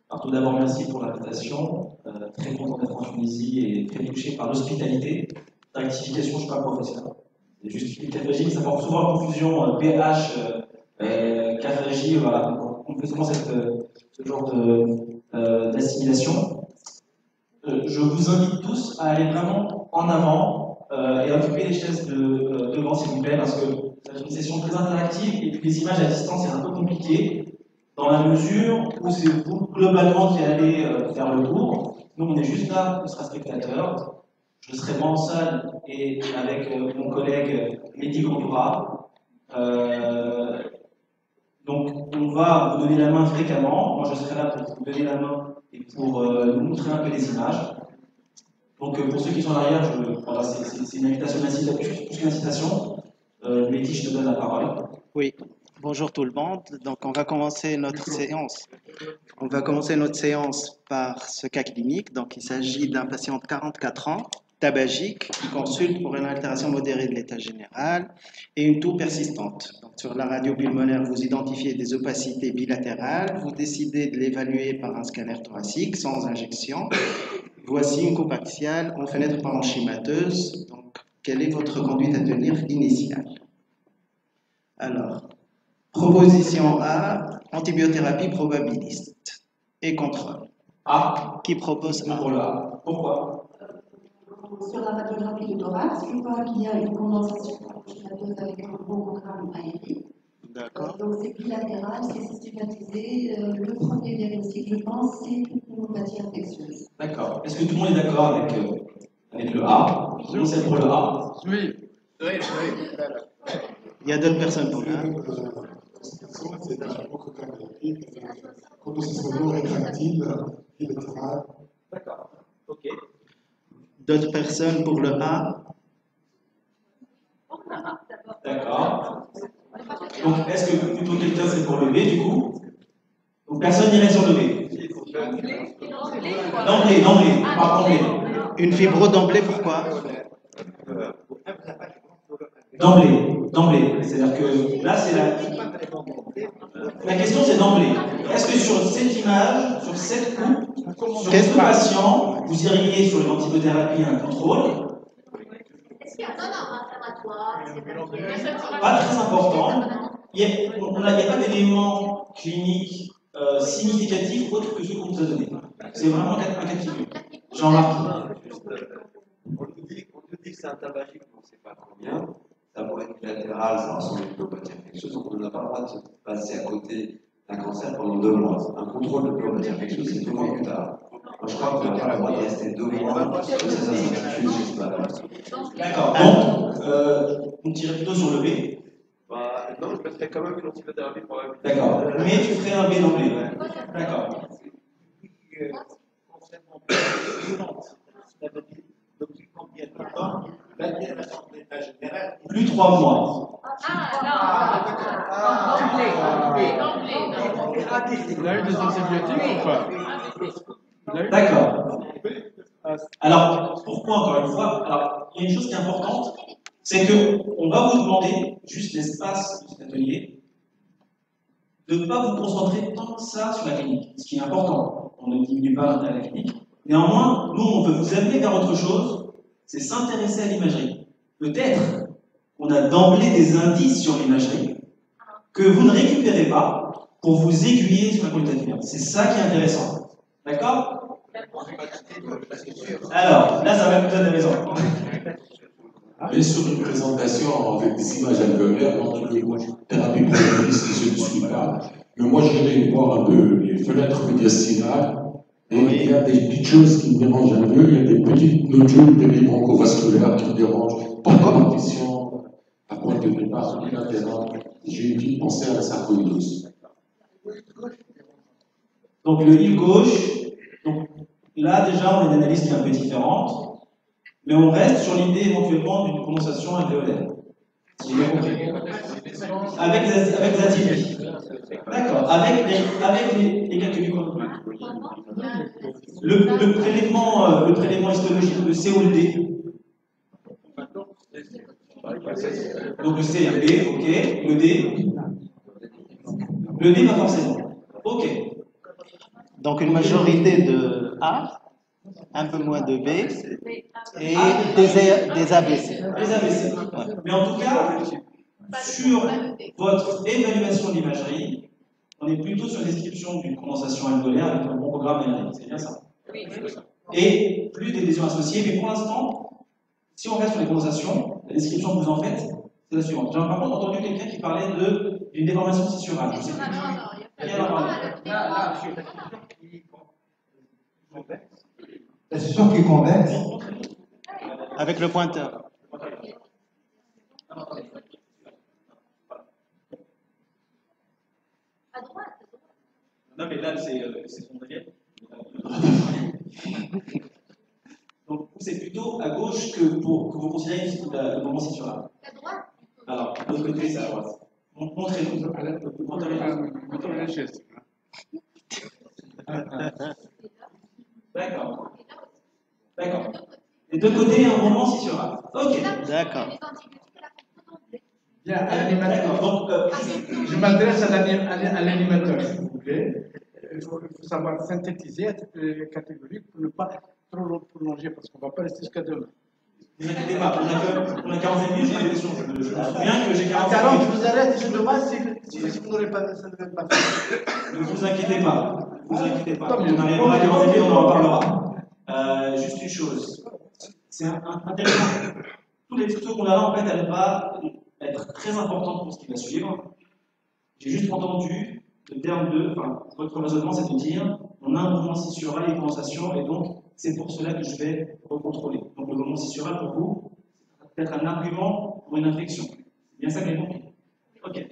Alors, tout d'abord, merci pour l'invitation. Très content d'être en Tunisie et très touché par l'hospitalité. La rectification, je ne suis pas professeur. C'est juste une tabagie, ça porte souvent en confusion PH, cafégie, voilà. Donc, on fait souvent ce genre d'assimilation. Je vous invite tous à aller vraiment en avant et à occuper les chaises devant, s'il vous plaît, parce que c'est une session très interactive et puis les images à distance, c'est un peu compliqué dans la mesure où c'est vous globalement qui allez faire le tour. Nous, on est juste là, on sera spectateurs. Je serai moi en salle et avec mon collègue Mehdi Gondoura. Donc, on va vous donner la main fréquemment. Moi, je serai là pour vous donner la main et pour vous montrer un peu les images. Donc, pour ceux qui sont en arrière, voilà, c'est une invitation massive, plus qu'une incitation. Mehdi, je te donne la parole. Oui, bonjour tout le monde. Donc, on va commencer notre séance. On va commencer notre séance par ce cas clinique. Donc, il s'agit d'un patient de 44 ans, tabagique, qui consulte pour une altération modérée de l'état général et une toux persistante. Donc, sur la radio pulmonaire, vous identifiez des opacités bilatérales. Vous décidez de l'évaluer par un scanner thoracique sans injection. Voici une coupe axiale en fenêtre parenchymateuse. Donc, quelle est votre conduite à tenir initiale? Alors, proposition A, antibiothérapie probabiliste et contrôle. A. Qui propose A? Voilà. Pourquoi? Sur la radiographie de thorax, je vois qu'il y a une condensation parenchymateuse avec un bronchogramme aérien. D'accord. Donc c'est bilatéral, c'est systématisé. Le premier diagnostic, je pense, c'est une pneumopathie infectieuse. D'accord. Est-ce que tout le monde est d'accord avec le A? Tout le monde sait pour le A? Oui. Il y a d'autres personnes pour A. C'est un bronchogramme aérien, condensation rétractile bilatérale. D'accord. Ok. D'autres personnes pour le A. D'accord. Donc, est-ce que plutôt quelqu'un c'est pour le B du coup? Donc, personne n'irait sur le B. D'emblée, pas d'emblée. Une fibro d'emblée, pourquoi? D'emblée. C'est-à-dire que là, c'est la question, c'est d'emblée. Est-ce que sur cette image, sur cette coupe, sur ce patient, vous iriez sur l'antibiothérapie et un contrôle? Est-ce qu'il y a un inflammatoire? Pas très important. Il n'y a pas d'éléments cliniques significatifs autres que ceux qu'on vous a donnés. C'est vraiment un cas de figure. Jean-Marc. On nous dit que c'est un tabagique, on ne sait pas combien. Ça pourrait être bilatéral, ça ressemble à une pneumopathie infectieuse, donc on n'a pas le droit de se passer à côté d'un cancer pendant 2 mois. Un contrôle de pneumopathie infectieuse, c'est 2 mois plus tard. Moi, je crois qu'on n'a pas le droit de rester 2 mois pour que ça s'institue chez ce malade. D'accord. Donc, on tirait plutôt sur le B. Bah, non, je mettrais quand même une antibiothérapie probable. D'accord. Mais tu ferais un B d'emblée. D'accord. Plus 3 mois. Il a eu des antibiotiques ou pas? D'accord. Alors, pourquoi encore une fois? Alors, il y a une chose qui est importante, c'est qu'on va vous demander, juste l'espace de cet atelier, de ne pas vous concentrer tant que ça sur la clinique, ce qui est important. On ne diminue pas l'intérêt de la clinique. Néanmoins, nous, on veut vous amener vers autre chose, c'est s'intéresser à l'imagerie. Peut-être qu'on a d'emblée des indices sur l'imagerie que vous ne récupérez pas pour vous aiguiller sur la qualitative. C'est ça qui est intéressant. D'accord? Alors, là, ça va vous donner raison. Bien sûr, une présentation avec des images alvéolaires, donc les thérapies probabilistes, je ne suis pas. Mais moi, je vais voir un peu les fenêtres médiastinales. Et il y a des petites choses qui me dérangent un peu. Il y a des petites nodules péribroncovasculaires qui me dérangent. Pas de compétition, à point de départ bilatéral. J'ai une petite pensée à la sarcoïdose. Donc, le île gauche, donc, là, déjà, on a une analyse qui est un peu différente. Mais on reste sur l'idée éventuellement d'une condensation alvéolaire. Si j'ai bien compris. Avec des atypies. D'accord. Avec les calculs. Le prélèvement histologique, le C ou le D. Donc le C et le B, ok. Le D. Le D, pas forcément. Ok. Donc une majorité de A, un peu moins de B et des ABC. Les ABC. Ouais. Mais en tout cas, sur votre évaluation de l'imagerie, on est plutôt sur la description d'une condensation alvéolaire avec un bon programme RD. C'est bien ça? Oui. Et plus des lésions associées. Mais pour l'instant, si on reste sur les condensations, la description que vous en faites, c'est la suivante. J'ai par contre entendu quelqu'un qui parlait d'une déformation scissurale. Je sais plus. La scission qui est convexe. Avec le pointeur. À droite. Non, mais là, c'est son avis. Donc, c'est plutôt à gauche que vous considérez le moment scissural. À droite. Alors, de l'autre côté, c'est à droite. Montrez-nous. Montrez la chaise. D'accord. D'accord. Les deux côtés, un moment scissural. Ok. D'accord. Bien, à l'animateur. Donc, Je m'adresse à l'animateur, s'il vous plaît. Il faut savoir synthétiser les catégories pour ne pas trop prolonger, parce qu'on ne va pas rester jusqu'à demain. ne vous inquiétez pas, on a 45 minutes, j'ai l'impression. Je me souviens que j'ai 45 40, minutes. je vous arrête et je demande si vous n'aurez pas ça ne va pas faire. Ne vous inquiétez pas. Ne vous inquiétez pas. Non, mais On arrivera à 45 minutes, on en reparlera. Juste une chose. C'est intéressant. Tous les tutos qu'on a là, en fait, elle va être très importante pour ce qui va suivre. J'ai juste entendu le terme votre raisonnement, c'est de dire on a un mouvement scissural et condensation, et donc c'est pour cela que je vais recontrôler. Donc le mouvement scissural, pour vous, c'est peut-être un argument pour une inflexion. C'est bien ça que j'ai compris. Ok.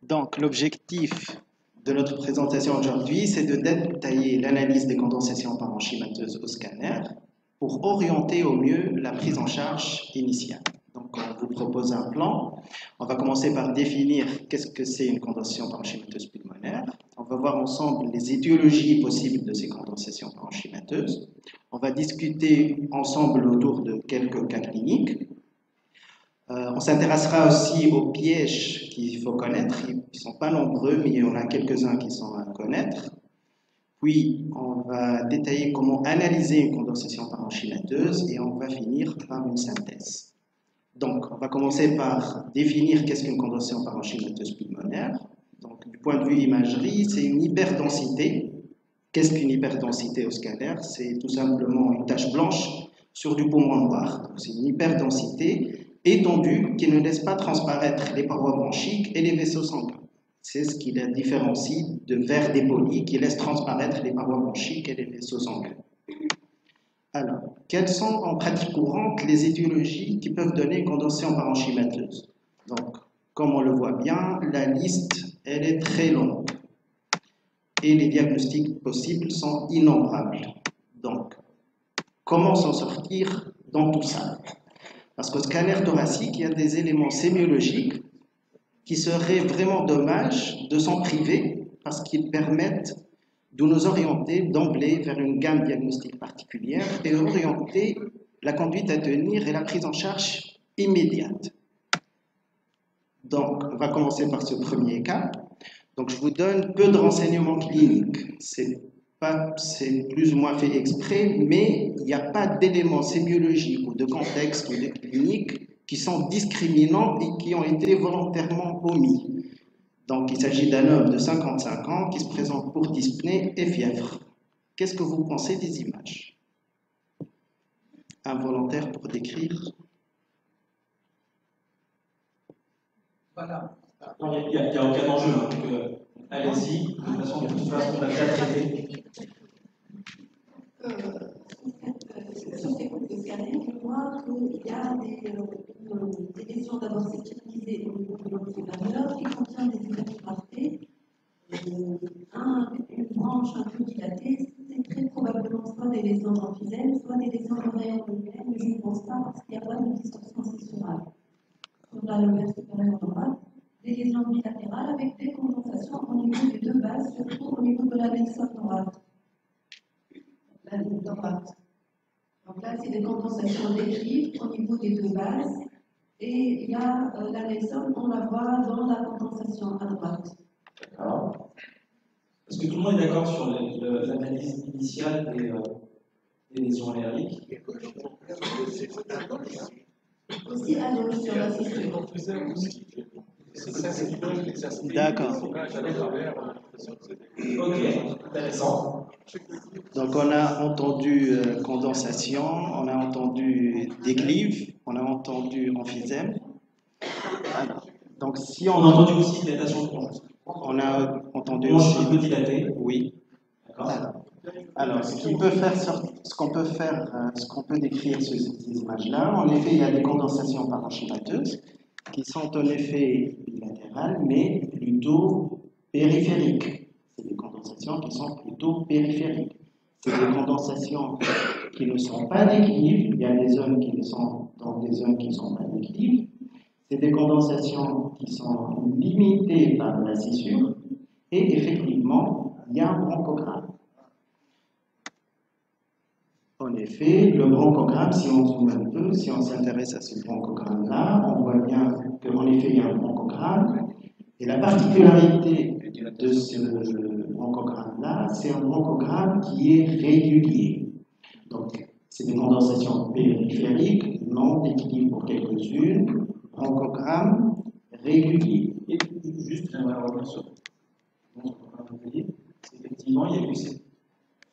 Donc l'objectif de notre présentation aujourd'hui, c'est de détailler l'analyse des condensations parenchymateuses au scanner pour orienter au mieux la prise en charge initiale. Donc, on vous propose un plan. On va commencer par définir qu'est-ce que c'est une condensation parenchymateuse pulmonaire. On va voir ensemble les étiologies possibles de ces condensations parenchymateuses. On va discuter ensemble autour de quelques cas cliniques. On s'intéressera aussi aux pièges qu'il faut connaître. Ils ne sont pas nombreux, mais il y en a quelques-uns qui sont à connaître. Puis, on va détailler comment analyser une condensation parenchymateuse et on va finir par une synthèse. Donc, on va commencer par définir qu'est-ce qu'une condensation parenchymateuse pulmonaire. Donc, du point de vue imagerie, c'est une hyperdensité. Qu'est-ce qu'une hyperdensité au scanner? C'est tout simplement une tache blanche sur du poumon noir. C'est une hyperdensité étendue qui ne laisse pas transparaître les parois bronchiques et les vaisseaux sanguins. C'est ce qui la différencie de verre dépoli qui laisse transparaître les parois bronchiques et les vaisseaux sanguins. Alors, quelles sont en pratique courante les étiologies qui peuvent donner une condensation parenchymateuse? Donc, comme on le voit bien, la liste, elle est très longue. Et les diagnostics possibles sont innombrables. Donc, comment s'en sortir dans tout ça? Parce qu'au scanner thoracique, il y a des éléments sémiologiques qui serait vraiment dommage de s'en priver parce qu'ils permettent de nous orienter d'emblée vers une gamme diagnostique particulière et orienter la conduite à tenir et la prise en charge immédiate. Donc, on va commencer par ce premier cas. Donc, je vous donne peu de renseignements cliniques. C'est plus ou moins fait exprès, mais il n'y a pas d'éléments sémiologiques ou de contexte ou de clinique qui sont discriminants et qui ont été volontairement omis. Donc, il s'agit d'un homme de 55 ans qui se présente pour dyspnée et fièvre. Qu'est-ce que vous pensez des images? Un volontaire pour décrire? Voilà. Il n'y a aucun enjeu. Hein, donc, allez-y. De toute façon, on a déjà traité. Sur ces groupes de scanner, je vois qu'il y a des lésions d'abord sécurisées au niveau de l'homme supérieur qui contient des hypertrophies. Une branche un peu dilatée, c'est très probablement soit des lésions emphysèmes, soit des lésions oreillères lobulaires, mais je ne pense pas parce qu'il n'y a pas de distorsion scissurale. Sur la lobère supérieure droite, des lésions bilatérales avec des condensations au niveau des deux bases, surtout au niveau de la Nelson droite. La droite. Donc là, c'est des condensations décrites au niveau des deux bases. Et il y a la Nelson, on la voit dans la condensation à droite. D'accord. que tout le monde est d'accord sur l'analyse initiale des lésions allergiques? Aussi à gauche sur la fissure. D'accord. Ok, intéressant. Donc on a entendu condensation, on a entendu déclive, on a entendu emphysème. Alors, donc si On a entendu aussi dilatation de bronche. on a entendu Bronche aussi un peu dilatée. oui. D'accord. Alors, ce qu'on peut décrire sur ces images-là, en effet, il y a des condensations parenchymateuses qui sont en effet bilatérales, mais plutôt périphériques. C'est des condensations qui sont plutôt périphériques. C'est des condensations qui ne sont pas déclives. Il y a des zones qui ne sont dans des zones qui ne sont pas déclives. C'est des condensations qui sont limitées par la scissure. Et effectivement, il y a un bronchogramme. En effet, le bronchogramme, si on zoome un peu, si on s'intéresse à ce bronchogramme-là, on voit bien qu'en effet, il y a un bronchogramme. Et la particularité de ce bronchogramme-là, c'est un bronchogramme qui est régulier. Donc, c'est des condensations périphériques, non déclives pour quelques-unes, bronchogramme régulier. Et juste, j'aimerais revenir sur effectivement, il y a eu ce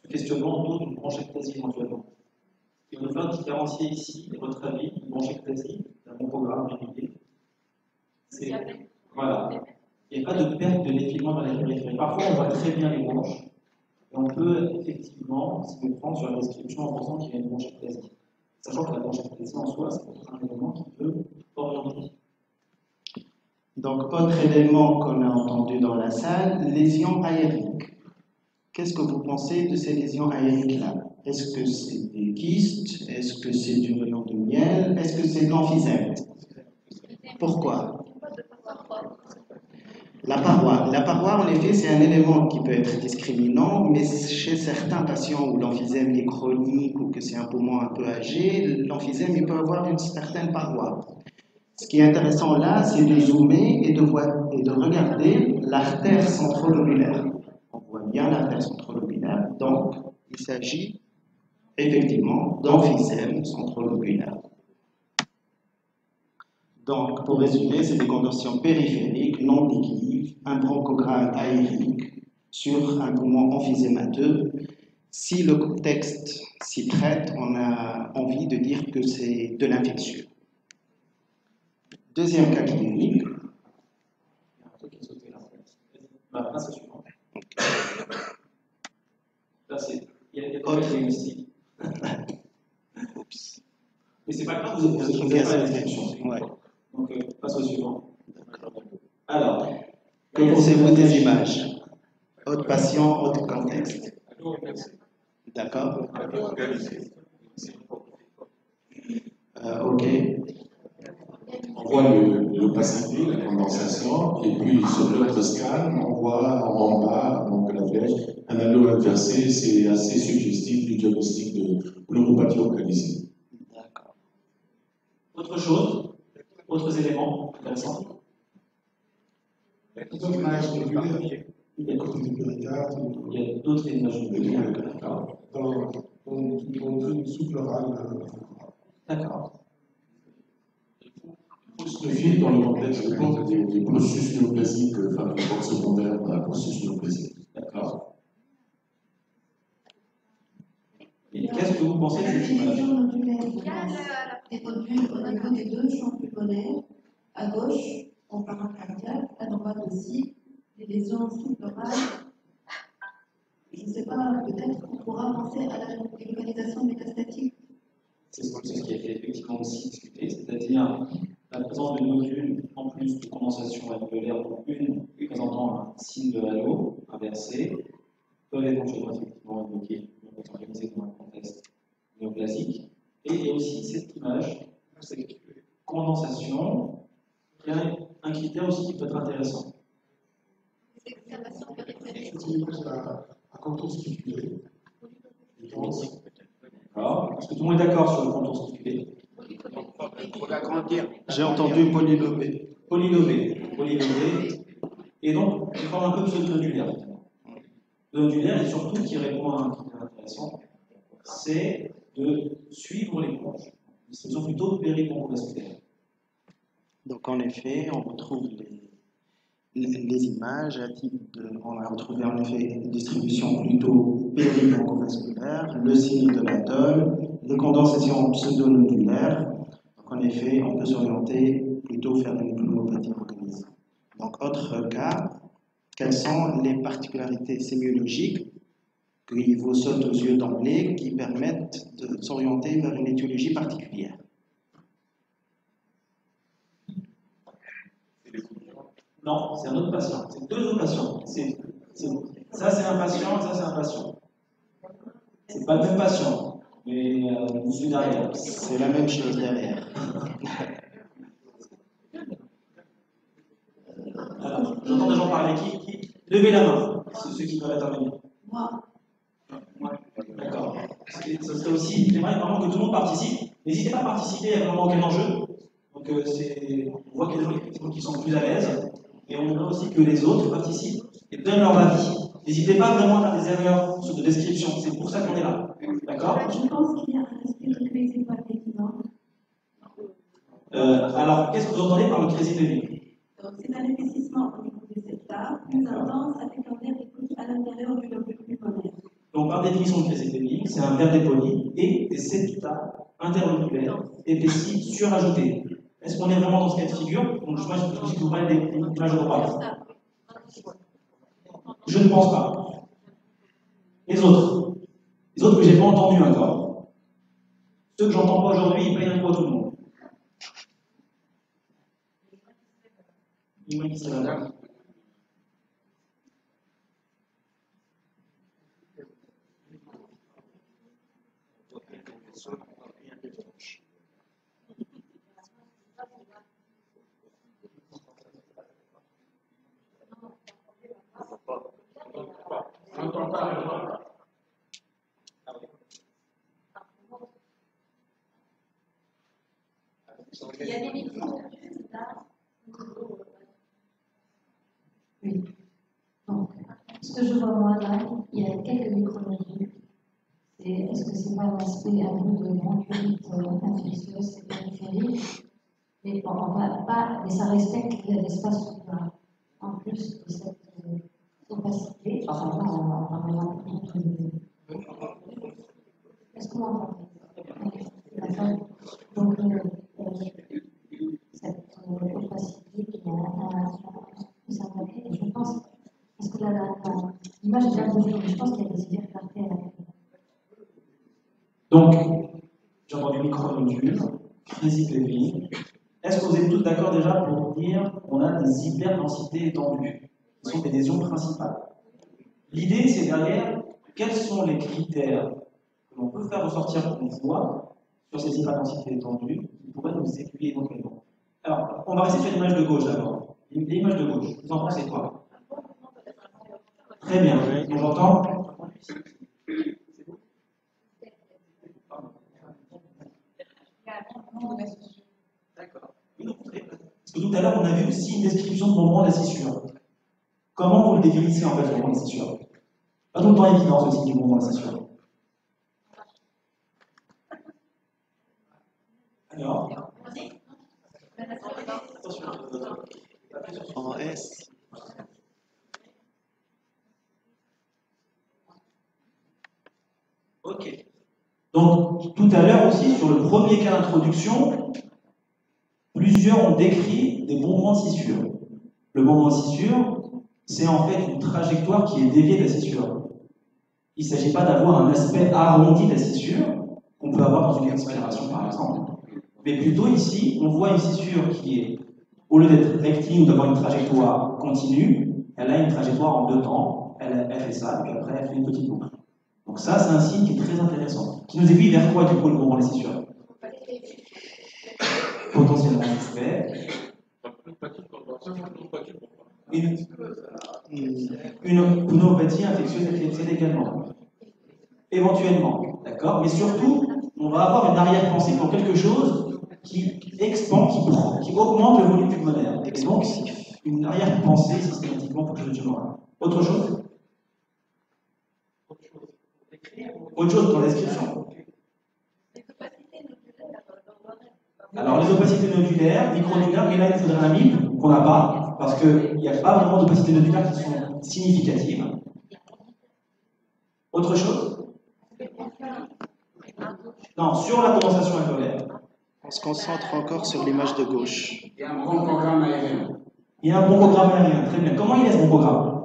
questionnement autour d'une bronchectasie éventuellement. Et on va différencier ici, à votre avis, une bronchectasie d'un bronchogramme régulier. Voilà. Il n'y a pas de perte de l'effillement dans la périphérie. Parfois, on voit très bien les bronches, et on peut effectivement se prendre sur la description en pensant qu'il y a une bronchectasie. Sachant que la bronchectasie en soi, c'est un élément qui peut orienter. Donc, autre élément qu'on a entendu dans la salle, lésions aériques. Qu'est-ce que vous pensez de ces lésions aériques-là? Est-ce que c'est des kystes? Est-ce que c'est du rayon de miel? Est-ce que c'est de l'emphysème? Pourquoi? La paroi, en effet, c'est un élément qui peut être discriminant, mais chez certains patients où l'emphysème est chronique ou que c'est un poumon un peu âgé, l'emphysème il peut avoir une certaine paroi. Ce qui est intéressant là, c'est de zoomer et de regarder l'artère centrolobulaire. On voit bien l'artère centrolobulaire, donc il s'agit effectivement d'emphysème centrolobulaire. Donc, pour résumer, c'est des condensations périphériques, non déclives, un bronchogramme aérique sur un poumon emphysémateux. Si le texte s'y prête, on a envie de dire que c'est de l'infection. Deuxième cas clinique. Là, c'est suivant. Là, il y a des problèmes ici. Mais c'est pas grave, vous avez pas l'infection. Ouais. Donc, passe au suivant. Alors, que pensez-vous des images? Autre patient, autre contexte. D'accord? Ok. On voit l'opacité, la condensation, et puis sur l'autre scan, on voit en bas, donc la flèche, un halo inversé, c'est assez suggestif du diagnostic de pneumopathie localisée. D'accord. Autre chose? Autres éléments intéressants? D'autres images régulées, il y a côté du péricarde, il y a d'autres images régulées. dans une sous-pleurale. D'accord. Il faut se méfier dans le contexte des processus néoplasiques, enfin, des formes secondaires dans la processus néoplasique. D'accord. Et qu'est-ce que vous pensez de cette image? Des nodules au niveau des deux champs pulmonaires, à gauche, en paracardiaque, à droite aussi, des lésions sous-pleurales. Je ne sais pas, peut-être qu'on pourra penser à la localisation métastatique. C'est ce qui a été effectivement aussi discuté, c'est-à-dire la présence de nodules en plus de condensation alvéolaire, une présentant un signe de halo inversé, peuvent éventuellement effectivement évoquer une organisée dans un contexte néoplasique. Et il y a aussi cette image, cette condensation, qui a un critère aussi qui peut être intéressant. C'est une image à contour sticulé. D'accord. Est-ce que tout le monde est d'accord sur le contour sticulé? J'ai entendu polylobé. Polylobé. Et donc, il forme un peu pseudo-nodulaire. nodulaire et surtout qui répond à un critère intéressant, c'est de suivre les bronches. Ils sont plutôt péribroncovasculaires. Donc en effet, on retrouve les images à type de, on a retrouvé en effet une distribution plutôt péribroncovasculaire, le signe de l'atoll, les condensations pseudonodulaires. Donc en effet, on peut s'orienter plutôt vers une pneumopathie organisée. Donc autre cas, quelles sont les particularités sémiologiques qui vous sautent aux yeux d'emblée qui permettent de s'orienter vers une étiologie particulière? Non, c'est un autre patient. C'est deux autres patients. Ça, c'est un patient, et ça, c'est un patient. C'est pas le même patient, mais je suis derrière. C'est la même chose derrière. Alors, j'entends des gens parler. Qui levez la main, ceux qui peuvent intervenir. Moi. D'accord. Ce serait aussi, j'aimerais vraiment que tout le monde participe. N'hésitez pas à participer, il n'y a vraiment aucun enjeu. Donc, on voit qu'il y a des gens qui sont plus à l'aise. Et on voit aussi que les autres participent et donnent leur avis. N'hésitez pas vraiment à faire des erreurs de description. C'est pour ça qu'on est là. D'accord? Je pense qu'il y a un aspect de crazy évident. Alors, qu'est-ce que vous entendez par le crazy baby? C'est un épaississement au niveau des septas, plus intense avec un verre dépoli à l'intérieur du lobule pulmonaire. Donc, par définition, le crazy baby, c'est un verre dépoli et des septas interloculaires épaissis surajoutés. Est-ce qu'on est vraiment dans ce cas de figure? Donc, moi, je dis que vous parlez des images de droite. Je ne pense pas. Les autres que j'ai pas entendus encore. Ceux que j'entends pas aujourd'hui, ils payent un coup à tout le monde. Il y a des micros là. Oui. Donc, ce que je vois moi là, il y a quelques micromodules. Est-ce que c'est pas un aspect un peu de bronchiolite infectieuse, c'est périphérique? Mais bon, mais ça respecte l'espace souterrain. En plus de cette opacité, enfin, par exemple, est-ce qu'on entend? D'accord. Donc, cette opacité qui a s'attaquer, et je pense, parce que l'image est bien bougée, mais je pense qu'il y a des hypercartés à la clé. Donc, j'ai entendu micronodule, crazy baby. Est-ce que vous êtes tous d'accord déjà pour dire qu'on a des hyperdensités étendues, qui sont des lésions principales? L'idée, c'est derrière, quels sont les critères que l'on peut faire ressortir qu'on voit sur ces hyperdensités étendues qui pourraient nous aiguiller éventuellement. Alors, on va rester sur l'image de gauche d'abord. L'image de gauche, vous en pensez quoi? Très bien, on j'entend. D'accord. Parce que tout à l'heure, on a vu aussi une description de moment de la scissure. Comment vous le définissez en fait, le moment de la scissure? Pas tout le temps évident ceci du moment de la scissure. Alors? En S. Ok. Donc, tout à l'heure aussi, sur le premier cas d'introduction, plusieurs ont décrit des mouvements de scissure. Le mouvement de scissure, c'est en fait une trajectoire qui est déviée de la scissure. Il ne s'agit pas d'avoir un aspect arrondi de la scissure, qu'on peut avoir dans une expiration par exemple. Mais plutôt ici, on voit une scissure qui est, au lieu d'être rectiligne ou d'avoir une trajectoire continue, elle a une trajectoire en deux temps, elle fait ça, puis après elle fait une petite boucle. Donc ça, c'est un signe qui est très intéressant, qui nous aiguille vers quoi du coup le mouvement de la scissure? Potentiellement suspect. Une pneumopathie infectieuse éclipsée également. Éventuellement, d'accord? Mais surtout, on va avoir une arrière-pensée pour quelque chose qui expand, qui augmente le volume pulmonaire. Et donc, une arrière-pensée systématiquement pour quelque chose de tumoral. Autre chose? Autre chose dans la description. Alors, les opacités nodulaires, micronodulaires, mais là, il faudrait un MIP qu'on n'a pas, parce qu'il n'y a pas vraiment d'opacités nodulaires qui sont significatives. Autre chose? Non, sur la condensation alvéolaire. On se concentre encore sur l'image de gauche. Il y a un bronchogramme aérien. Il y a un bronchogramme aérien, très bien. Comment il est ce bronchogramme?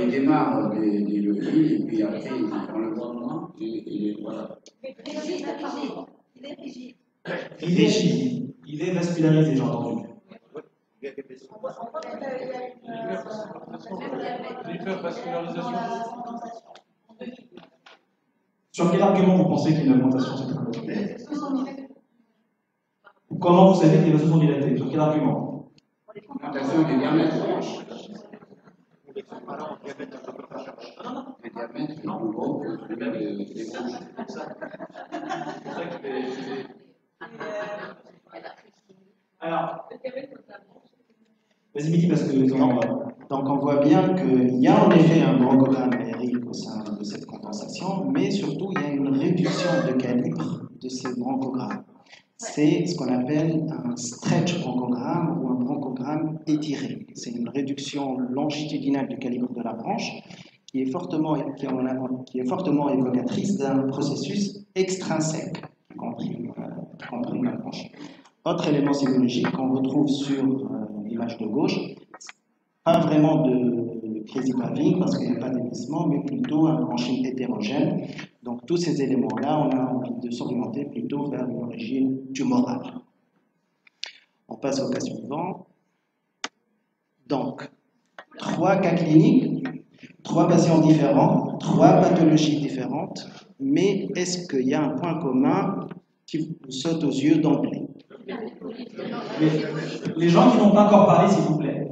Il démarre des logies, et puis après, il prend le bronchogramme, et voilà. Il est rigide. Il est rigide. Il est vascularisé, j'ai entendu. L'hypervascularisation. Sur quel argument vous pensez qu'il y a une augmentation centrale? Comment vous savez que les vaisseaux sont dilatés? Sur quel argument? Augmentation des diamètres. Le diamètre est plus gros que celui des gauches. Alors, vas-y Miki, parce que Donc on voit bien qu'il y a en effet un bronchogramme aérique au sein de cette compensation, mais surtout il y a une réduction de calibre de ces bronchogrammes. C'est ce qu'on appelle un stretch bronchogramme ou un bronchogramme étiré. C'est une réduction longitudinale du calibre de la branche qui est fortement évocatrice d'un processus extrinsèque qui comprime la branche. Autre élément sémiologique qu'on retrouve sur l'image de gauche, pas vraiment de crazy paving parce qu'il n'y a pas d'épaissement, mais plutôt un branching hétérogène. Donc tous ces éléments-là, on a envie de s'orienter plutôt vers une origine tumorale. On passe au cas suivant. Donc, 3 cas cliniques, 3 patients différents, 3 pathologies différentes, mais est-ce qu'il y a un point commun qui vous saute aux yeux d'emblée? les gens qui n'ont pas encore parlé, s'il vous plaît.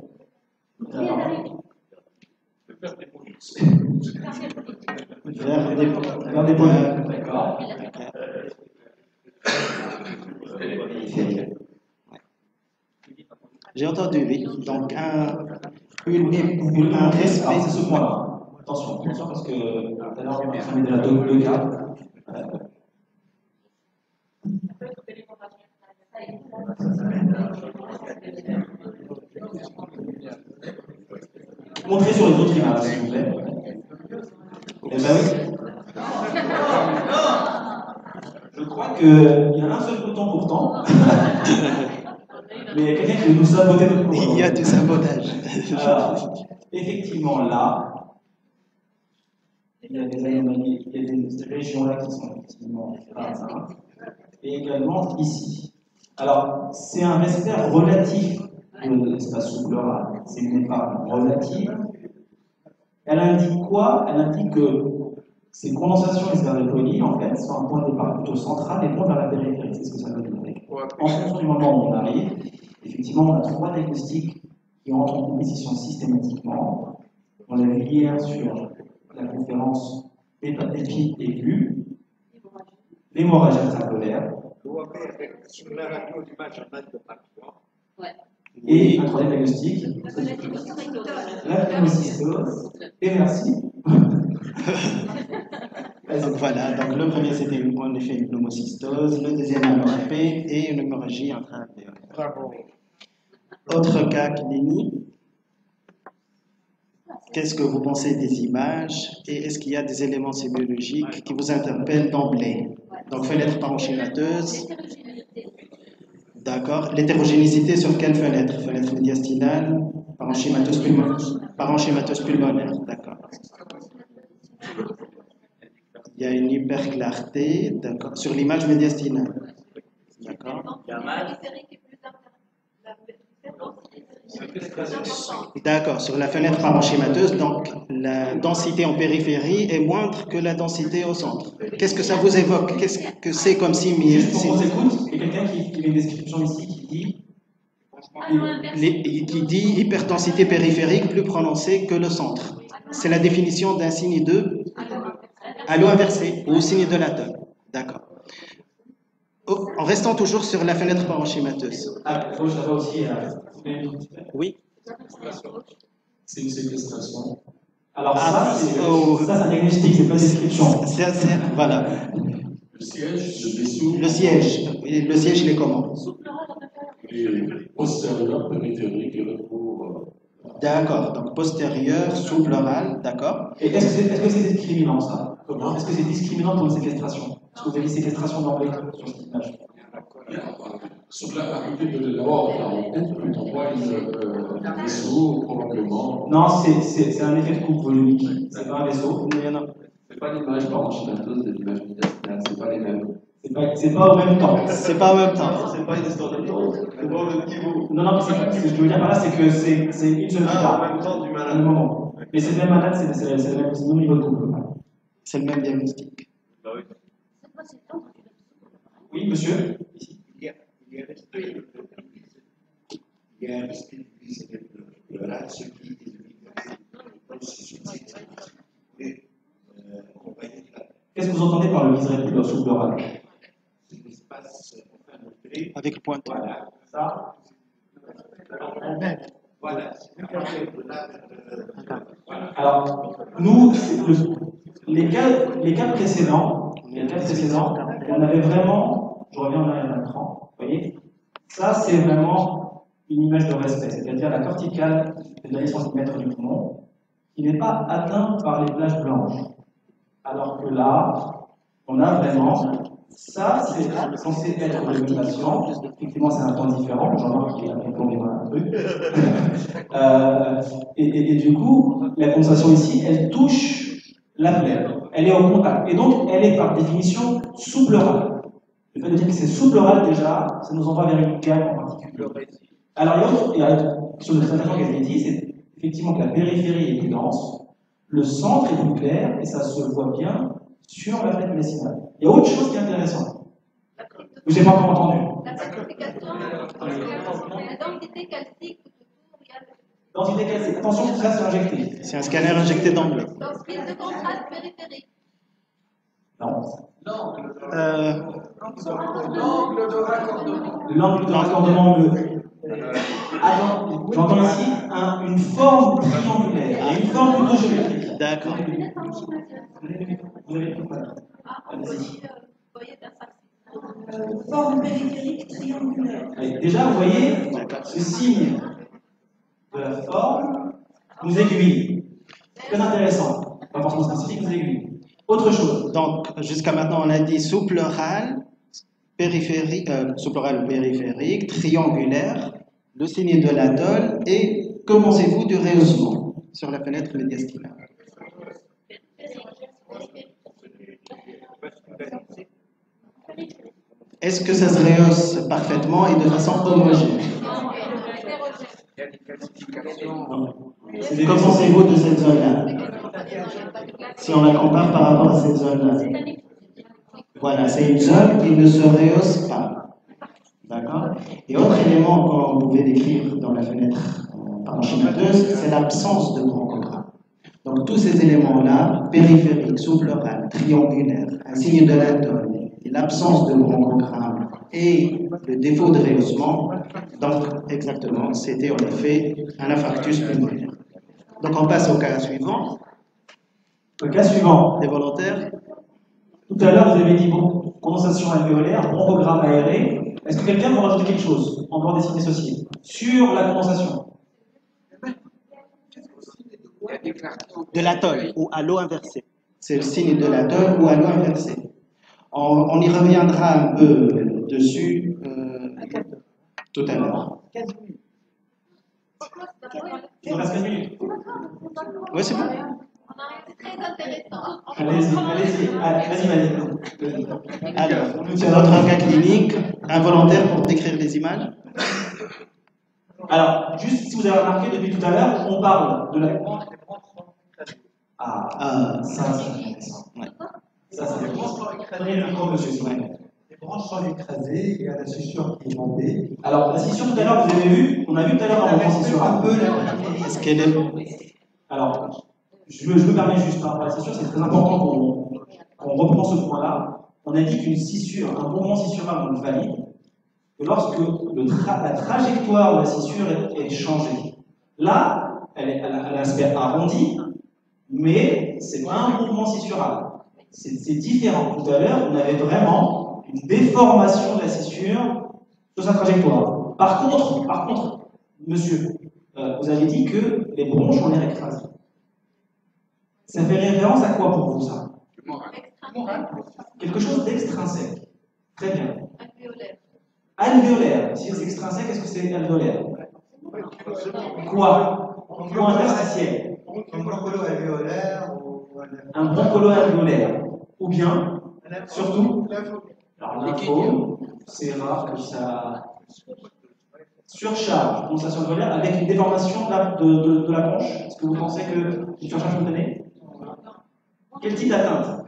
Vers des points. D'accord. J'ai entendu, oui. Donc, un respect. C'est ce point-là. Attention, parce que tout à l'heure, on a fait déjà 2 cas. Montrez sur les autres images, s'il vous plaît. Eh bien oui. Je crois qu'il y a un seul bouton pourtant. Mais il y a quelqu'un qui veut nous saboter notre programme. Il y a du sabotage. Alors, effectivement, là, il y a des anomalies, il y a des régions-là qui sont effectivement rares. Et également ici. Alors, c'est un respect relatif de l'espace sous-pleural, c'est une épargne relative. Elle indique quoi? Elle indique que ces condensations hystéréophonies, en fait, sont un point de départ plutôt central et non vers la périphérie. C'est ce que ça veut dire. En fonction du moment où on arrive, effectivement, on a 3 diagnostics qui entrent en compétition systématiquement. On l'a vu hier sur la conférence épi aiguë, l'hémorragie intracolaire. Et un 3e diagnostic, la pneumocystose. Et merci. Donc voilà, donc le premier c'était en effet une pneumocystose, le deuxième un OAP et une hémorragie intra-alvéolaire. Autre cas clinique. Qu'est-ce que vous pensez des images et est-ce qu'il y a des éléments sémiologiques qui vous interpellent d'emblée? Donc fenêtre parenchymateuse. D'accord. L'hétérogénéité sur quelle fenêtre? Fenêtre médiastinale, parenchymateuse pulmonaire. D'accord. Il y a une hyperclarté, d'accord, sur l'image médiastinale. D'accord. D'accord, sur la fenêtre parenchymateuse, donc la densité en périphérie est moindre que la densité au centre. Qu'est-ce que ça vous évoque? Qu'est-ce que c'est comme signe? Juste pour qu'on s'écoute, il y a quelqu'un qui met une description ici qui dit hyperdensité périphérique plus prononcée que le centre. C'est la définition d'un signe de halo inversé ou signe de Laton. D'accord. En restant toujours sur la fenêtre parenchymateuse. Ah, je l'avais aussi. Oui. C'est une séquestration. Alors ça, c'est un diagnostic, c'est pas une description. Voilà. Le siège se dessous. Le siège, il est comment? Et postérieur, périphérique et recours. D'accord, donc postérieur, sous-pleural, d'accord. Et est-ce que c'est discriminant ça? Comment? Est-ce que c'est discriminant pour une séquestration? Est-ce que vous avez séquestration d'emblée sur cette image? Sur la côté de l'ordre, on voit un vaisseau, probablement. Non, c'est un effet de coupe volumique. C'est pas un vaisseau. C'est pas l'image par enchaîneuse de l'image médiastinale, c'est pas les mêmes. C'est pas au même temps. C'est pas au même temps. C'est pas une histoire de temps, c'est pas au même niveau. Non, non, ce que je veux dire par là, c'est que c'est une seule en même temps du malade. Moment. Mais c'est le même malade, c'est le même niveau de couple. C'est le même diagnostic. Bah oui. Oui, monsieur. Il y a un respect du vice avec le rat, ce qui est Qu'est-ce que vous entendez par le viscéral sous-pleural? C'est l'espace avec le point. Voilà. Ça. Voilà. Alors, nous, les cas précédents, on avait vraiment, je reviens en arrière d'un cran, vous voyez, ça c'est vraiment une image de respect, c'est-à-dire la corticale de 10 cm du poumon, qui n'est pas atteinte par les plages blanches. Alors que là, on a vraiment, ça c'est censé être le patient, effectivement c'est un temps différent, Jean-Marc qui a plombé dans un truc. Et du coup, la conversation ici, elle touche la plaie, elle est au contact, et donc elle est par définition sous-pleurale. Le fait de dire que c'est sous-pleural déjà, ça nous envoie vers une gamme en particulier. Alors il y a une question de présentation qui a été dit, c'est effectivement que la périphérie est plus dense, le centre est plus clair, et ça se voit bien sur la plaque médicinale. Il y a autre chose qui est intéressante. Vous n'avez pas encore entendu. La densité calcique. Densité calcique. Attention, tout ça c'est injecté. C'est un scanner injecté d'angle. Donc, prise de contraste périphérique. Non. L'angle de raccordement. L'angle de raccordement, attends, j'entends ici une forme triangulaire et une forme plutôt géométrique. D'accord. Vous avez compris. Forme périphérique triangulaire. Déjà, vous voyez, ce signe de la forme nous aiguille. Très intéressant. Pas forcément spécifique, nous aiguille. Autre chose. Donc, jusqu'à maintenant, on a dit sous-pleural, périphérique, sous-pleural ou périphérique, triangulaire, le signe de l'atoll, et que pensez-vous du rehaussement sur la fenêtre médiastinale? Est-ce que ça se rehausse parfaitement et de façon homogène? Que pensez-vous de cette zone-là? Si on la compare par rapport à cette zone-là. Voilà, c'est une zone qui ne se rehausse pas. D'accord? Et autre élément qu'on pouvait décrire dans la fenêtre parenchymateuse, c'est l'absence de bronchogramme. Donc tous ces éléments-là, périphérique, sous-pleural, triangulaire, un signe de l'atoll, l'absence de bronchogramme et le défaut de rehaussement, donc exactement, c'était en effet un infarctus pulmonaire. Donc on passe au cas suivant. Le cas suivant. Des volontaires. Tout à l'heure, vous avez dit bon, condensation alvéolaire, bronchogramme aéré. Est-ce que quelqu'un veut rajouter quelque chose en dehors des signes associés sur la condensation? De l'atoll ou à l'eau inversée. C'est le signe de l'atoll ou à l'eau inversée. On y reviendra un peu dessus tout à l'heure. Il nous reste 15 minutes. Oui, c'est bon. C'est très intéressant. Allez-y, vas-y. Alors, c'est notre cas clinique, un volontaire pour décrire les images. Alors, juste si vous avez remarqué depuis tout à l'heure, on parle de la. Ça c'est intéressant. Ouais. Ça c'est intéressant. Prenez le micro, monsieur. Les branches sont écrasées, il y a la scissure qui est tombée. Alors, la scission tout à l'heure, vous avez vu, on a vu tout à l'heure en scission un peu la. Est-ce qu'elle est. Alors, je me permets juste par rapport à la scissure, c'est très important qu'on reprend ce point-là. On a dit qu'une scissure, un mouvement scissural, on le valide, que lorsque la trajectoire de la scissure est changée. Là, elle a un aspect arrondi, mais c'est pas un mouvement scissural. C'est différent. Tout à l'heure, on avait vraiment une déformation de la scissure sur sa trajectoire. Par contre, monsieur, vous avez dit que les bronches ont l'air écrasées. Ça fait référence à quoi pour vous, ça? Quelque chose d'extrinsèque. Très bien. Alvéolaire. Alvéolaire. Si c'est extrinsèque, est-ce que c'est alvéolaire? Quoi? Quoi interstitiel? Un broncolo alvéolaire Un broncolo alvéolaire. Ou bien, surtout, alors l'info, c'est rare que ça surcharge, pulsation alvéolaire, avec une déformation de la bronche. Est-ce que vous pensez que une surcharge vous donnez? Quel type d'atteinte?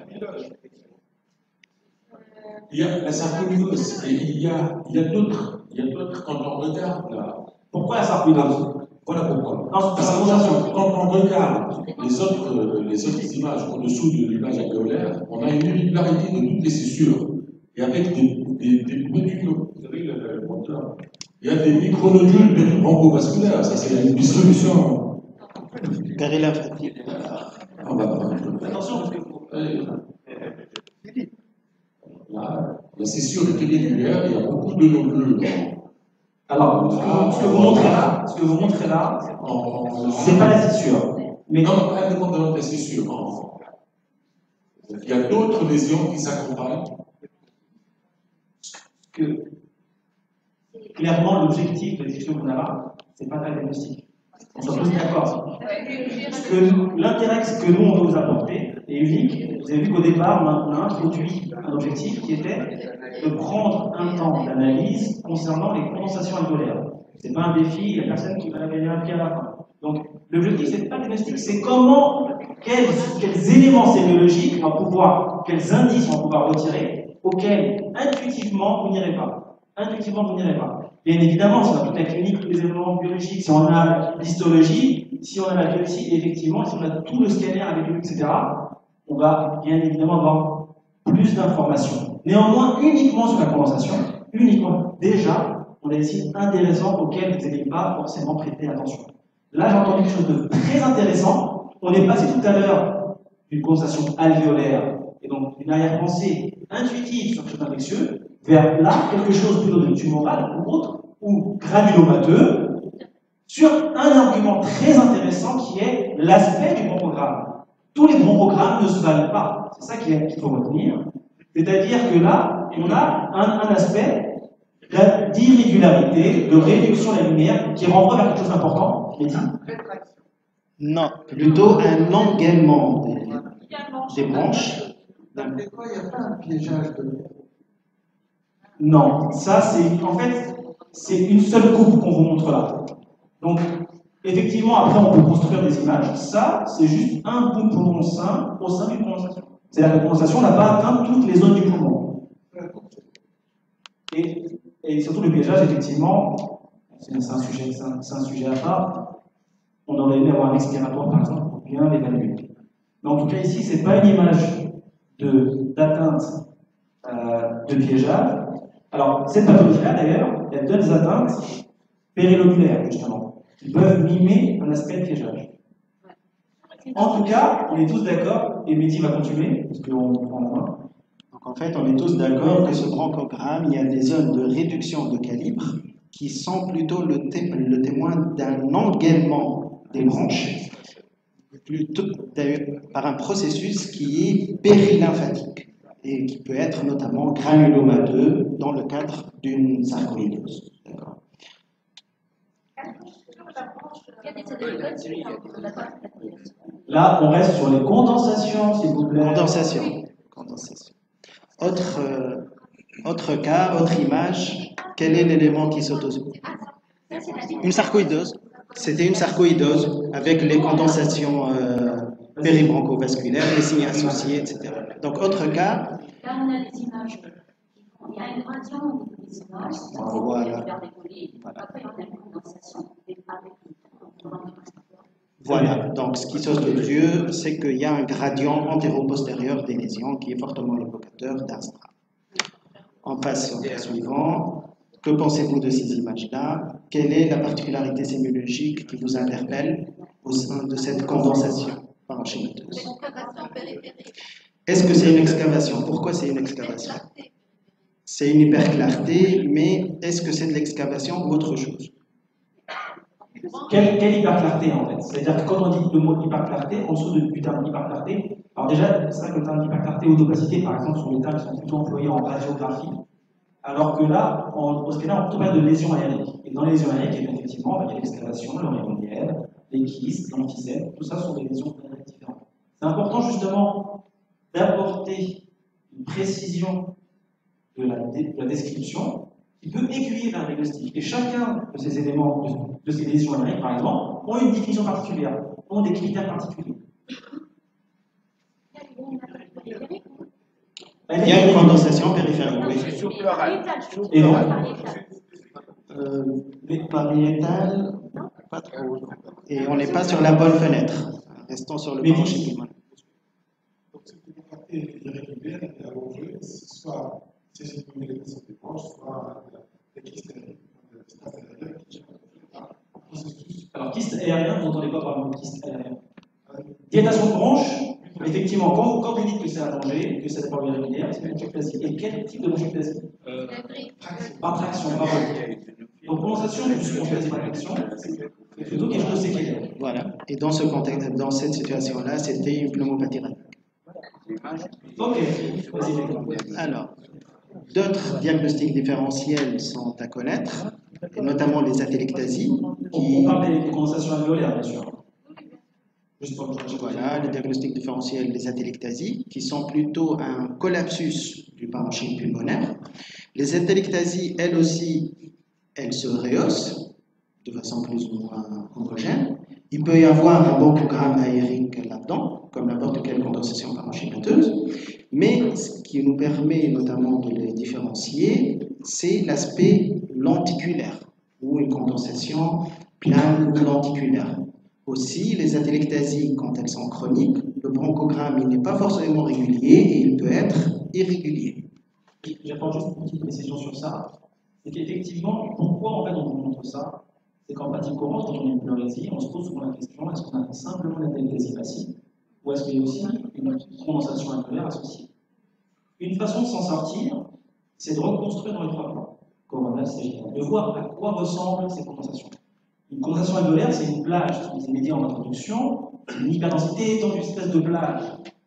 Il y a la sarcoïdose et il y a d'autres. Quand on regarde là. Pourquoi la sarcoïdose? Voilà pourquoi. Non, Parce que quand on regarde les autres images en dessous de l'image alvéolaire, on a une irrégularité de toutes les scissures. Et avec des nodules, vous savez, il y a des micronodules péribrachio-vasculaires. Ça, c'est une distribution. Périlymphatique. On va pas. Attention, parce que la scissure est irrégulière, il y a beaucoup de nodules. Alors, ce que vous montrez là, c'est pas la scissure. Mais non, indépendamment de la scissure. Il y a d'autres lésions qui s'accompagnent. Que clairement, l'objectif de l'étude qu'on a là, c'est pas un diagnostic. On soit tous d'accord. L'intérêt que nous, on veut vous apporter est unique. Vous avez vu qu'au départ, on a introduit un objectif qui était de prendre un temps d'analyse concernant les condensations alvéolaires. Ce n'est pas un défi, il n'y a personne qui va gagner un pied à la fin. Donc, l'objectif, ce n'est pas le diagnostic, c'est comment, quels éléments sémiologiques, quels indices on va pouvoir retirer, auxquels intuitivement vous n'irez pas. Bien évidemment, si on a toute la clinique, tous les éléments biologiques, si on a l'histologie, si on a la biopsie, effectivement, si on a tout le scanner avec lui, etc., on va bien évidemment avoir plus d'informations. Néanmoins, uniquement sur la condensation, déjà, on a des signes intéressants auxquels vous n'allez pas forcément prêter attention. Là, j'ai entendu quelque chose de très intéressant. On est passé tout à l'heure d'une condensation alvéolaire, et donc une arrière-pensée intuitive sur le chemin infectieux, vers là, quelque chose plutôt de tumoral ou autre, ou granulomateux, sur un argument très intéressant qui est l'aspect du bronchogramme. Tous les bronchogrammes ne se valent pas. C'est ça qu'il faut retenir. C'est-à-dire que là, on a un aspect d'irrégularité, de réduction de la lumière, qui renvoie vers quelque chose d'important. Non, plutôt un engaiement des branches. Mais quoi, il n'y a pas un piégeage de... Non, ça c'est en fait c'est une seule coupe qu'on vous montre là. Donc effectivement après on peut construire des images. Ça c'est juste un poumon sain au sein d'une condensation. C'est-à-dire que la condensation n'a pas atteint toutes les zones du poumon. Et surtout le piégeage effectivement c'est un sujet à part. On aurait aimé avoir un expiratoire par exemple pour bien l'évaluer. Mais en tout cas ici c'est pas une image d'atteinte de piégeage. Alors, cette pathologie-là, d'ailleurs, elle donne des atteintes périlobulaires, justement, qui peuvent mimer un aspect de piégeage. En tout cas, on est tous d'accord, et Mehdi va continuer, parce qu'on prend la main. Donc, en fait, on est tous d'accord que ce bronchogramme, il y a des zones de réduction de calibre qui sont plutôt le témoin d'un engaiement des branches, plutôt par un processus qui est périlymphatique, et qui peut être notamment granulomateux dans le cadre d'une sarcoïdose. Là, on reste sur les condensations, s'il vous plaît. Condensation. Autre cas, autre image. Quel est l'élément qui s'oppose? Une sarcoïdose. C'était une sarcoïdose avec les condensations péribrachio-vasculaires, les signes associés, etc. Donc, autre cas. Là, on a des images. Il y a un gradient au niveau des images. Voilà. Après, on a une condensation. Voilà. Donc, ce qui saute aux yeux, c'est qu'il y a un gradient antéro-postérieur des lésions qui est fortement évocateur d'Astra. On passe au cas suivant. Que pensez-vous de ces images-là? Quelle est la particularité sémiologique qui vous interpelle au sein de cette condensation? parenchymateuse. L'excavation périphérique. Est-ce que c'est une excavation? Pourquoi c'est une excavation? C'est une hyperclarté, mais est-ce que c'est de l'excavation ou autre chose? Quelle hyperclarté en fait? C'est-à-dire que quand on dit le mot hyperclarté, en dessous du terme hyperclarté, alors déjà, c'est vrai que le terme hyperclarté ou d'opacité, par exemple, sont des termes qui sont plutôt employés en radiographie, alors que là, dans ce cas-là, on peut parler de lésions aériques. Et dans les lésions aériques, effectivement, il y a l'excavation, l'origonière, les kystes, l'anticète, tout ça sont des lésions aériques différentes. C'est important justement d'apporter une précision de la description qui peut aiguiller vers le diagnostic. Et chacun de ces éléments, de ces lésions aériques, par exemple, ont une définition particulière, ont des critères particuliers. Il y a une condensation périphérique, oui. Et non pariétale, pas trop. Et on n'est pas sur la bonne fenêtre. Restons sur le parenchyme. Donc, cette hyperclarté irrégulière est allongée, soit ces épaules sont des branches, soit des kystes aériens qui sont un processus. Alors, kyste aérien, vous n'entendez pas parler de kyste aérien. Dilatation de branche, effectivement, quand vous dites que c'est allongé, que ça n'est pas irrégulière, c'est une bronchectasie. Et quel type de bronchectasie? Par traction, bravo. Donc, condensation plus bronchectasie par traction, c'est plutôt quelque chose de séquelaire. Voilà. Et dans ce contexte, dans cette situation-là, c'était une pneumopathie rénale. Ok, vas-y. Alors, d'autres diagnostics différentiels sont à connaître, et notamment les atélectasies. On parle des condensations alvéolaires, bien sûr. Voilà, les diagnostics différentiels des atélectasies, qui sont plutôt un collapsus du parenchyme pulmonaire. Les atélectasies, elles aussi, elles se rehaussent de façon plus ou moins homogène. Il peut y avoir un bronchogramme aérique là-dedans, comme n'importe quelle condensation parenchymateuse, mais ce qui nous permet notamment de les différencier, c'est l'aspect lenticulaire, ou une condensation plane ou lenticulaire. Aussi, les atélectasies, quand elles sont chroniques, le bronchogramme n'est pas forcément régulier et il peut être irrégulier. J'apporte juste une petite précision sur ça. C'est qu'effectivement, pourquoi en fait on vous montre ça? C'est qu'en pratique courante, quand on a une pleurésie, on se pose souvent la question, est-ce qu'on a simplement une atélectasie passive ou est-ce qu'il y a aussi une condensation alvéolaire associée? Une façon de s'en sortir, c'est de reconstruire dans les trois plans, coronal, sagittal, de voir à quoi ressemblent ces condensations. Une condensation alvéolaire, c'est une plage, je vous ai dit en introduction, c'est une hyperdensité étendue, une espèce de plage.